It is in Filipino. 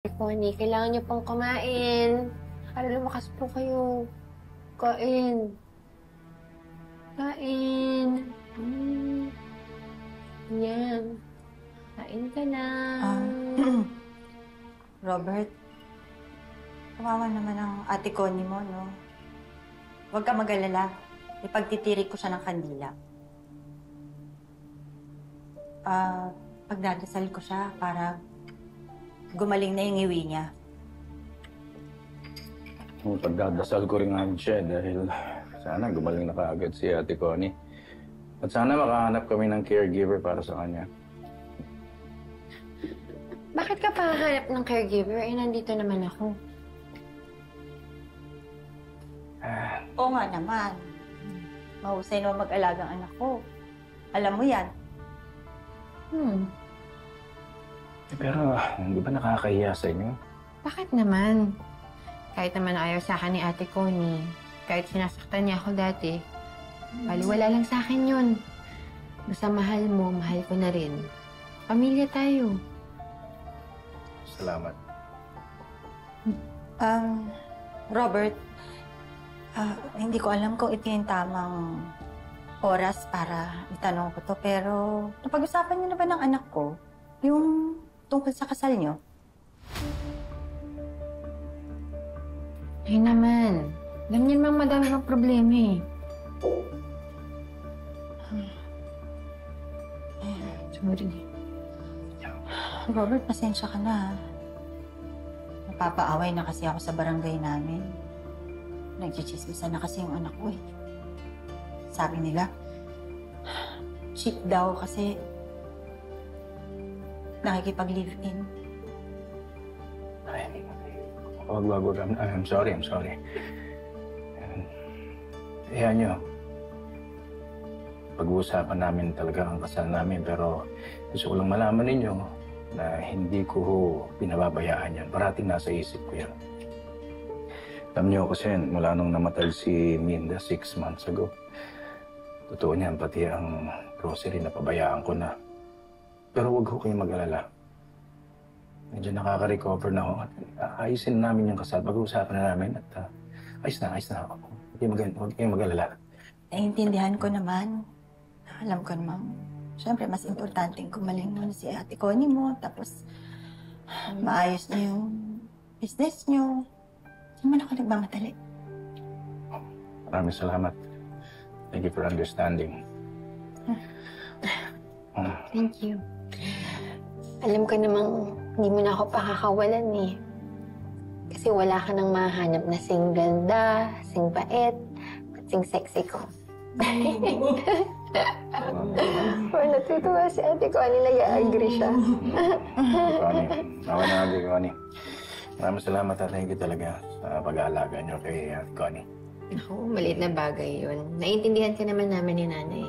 Connie, kailangan niyo pong kumain. Para lumakas po kayo. Kain. Kain. Yan. Kain ka na. Robert, kawawa naman ang ate Connie mo, no? Huwag ka mag-alala. Ipagtitirik ko siya ng kandila. Pagdadasal ko siya para gumaling na yung iwi niya. Pagdadasal ko rin nga siya dahil sana gumaling na kaagad si Ate Connie. At sana makahanap kami ng caregiver para sa kanya. Bakit ka pa hahanap ng caregiver? Eh, nandito naman ako. Oo nga naman. Mahusay naman mag-alagang anak ko. Alam mo yan. Pero hindi ba nakakahiya sa inyo? Bakit naman? Kahit naman ayaw sa akin ni Ate Connie, kahit sinasaktan niya ako dati, baliwala lang sa akin yun. Basta mahal mo, mahal ko na rin. Pamilya tayo. Salamat. Robert, hindi ko alam kung ito yung tamang oras para itanong ko to, pero napag-usapan niyo na ba ng anak ko yung tungkol sa kasal niyo? Ay naman. Alam niyo namang madami ng problema eh. Sorry. Robert, pasensya ka na. Napapaaway na kasi ako sa barangay namin. Nagchichismisan na kasi yung anak ko eh. Sabi nila, cheat daw kasi nakikipag-live-in. Ay, wag. I'm sorry. Iyan nyo. Pag-uusapan namin talaga ang kasal namin, pero gusto ko lang malaman ninyo na hindi ko pinababayaan yan. Parating nasa isip ko yan. Alam nyo kasi mula nung namatay si Minda 6 months ago, totoo niyan, pati ang grocery na pabayaan ko na. Pero wag ho kayong mag-alala. Medyo nakaka-recover na ho. Ayusin namin yung kasal. Pag-uusapan na namin at ayos na ako. Huwag kayong mag-alala. Naiintindihan ko naman. Alam ko naman. Siyempre, mas importanteng kumaling muna si Ate Connie mo. Tapos, maayos niyo yung business niyo. Saan man ako nagmamadali? Maraming salamat. Thank you for understanding. Thank you. Alam ko namang hindi mo na ako pakakawalan eh. Kasi wala ka nang mahanap na sing ganda, sing bait, at sing sexy ko. Natutuwa si Ate Connie, nag-agree siya. Connie, ako na Ate Connie. Maraming salamat at thank you talaga sa pag-aalaga niyo kay Ate Connie. Naku, maliit na bagay yun. Naiintindihan ka naman namin ni Nanay.